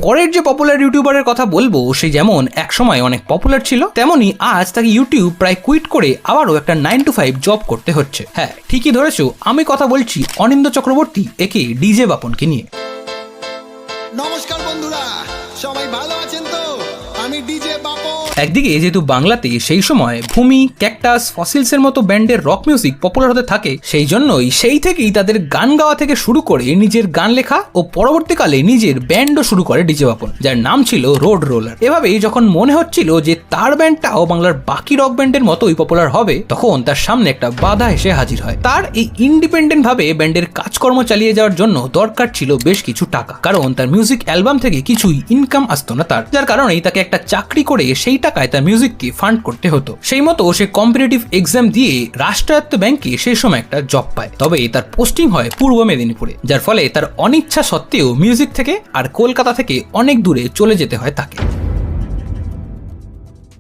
পরের যে পপুলার ইউটিউবারের কথা বলবো সে যেমন একসময় অনেক পপুলার ছিল, তেমনি আজ তাকে ইউটিউব প্রায় কুইট করে আবারও একটা 9 to 5 জব করতে হচ্ছে। হ্যাঁ, ঠিকই ধরেছো, আমি কথা বলছি অনিন্দ চক্রবর্তী একে ডিজে বাপনকে নিয়ে। নমস্কার বন্ধুরা, সবাই ভালো আছেন তো? আমি ডিজে বাপন। একদিকে যেহেতু বাংলাতে সেই সময় ভূমি, ক্যাকটাস, ফসিলস এর মতো ব্যান্ডের রক মিউজিক পপুলার হতে থাকে, সেই জন্যই সেই থেকেই তাদের গান গাওয়া থেকে শুরু করে নিজের গান লেখা ও পরবর্তীকালে নিজের ব্যান্ডও শুরু করে ডিজে বাপন, যার নাম ছিল রোড রোলার। এভাবেই যখন মনে হচ্ছিল যে তার ব্যান্ডটাও বাংলার বাকি রক ব্যান্ডের মতোই পপুলার হবে, তখন তার সামনে একটা বাধা এসে হাজির হয়। তার এই ইন্ডিপেন্ডেন্ট ভাবে ব্যান্ডের কাজকর্ম চালিয়ে যাওয়ার জন্য দরকার ছিল বেশ কিছু টাকা, কারণ তার মিউজিক অ্যালবাম থেকে কিছুই ইনকাম আসতো না তার, যার কারণেই তাকে একটা চাকরি করে সেই টাকায় তার মিউজিককে ফান্ড করতে হতো। সেই মতো সে কম্পিটিটিভ এক্সাম দিয়ে রাষ্ট্রায়ত্ত ব্যাংকে সেই সময় একটা জব পায়। তবে তার পোস্টিং হয় পূর্ব মেদিনীপুরে, যার ফলে তার অনিচ্ছা সত্ত্বেও মিউজিক থেকে আর কলকাতা থেকে অনেক দূরে চলে যেতে হয় তাকে।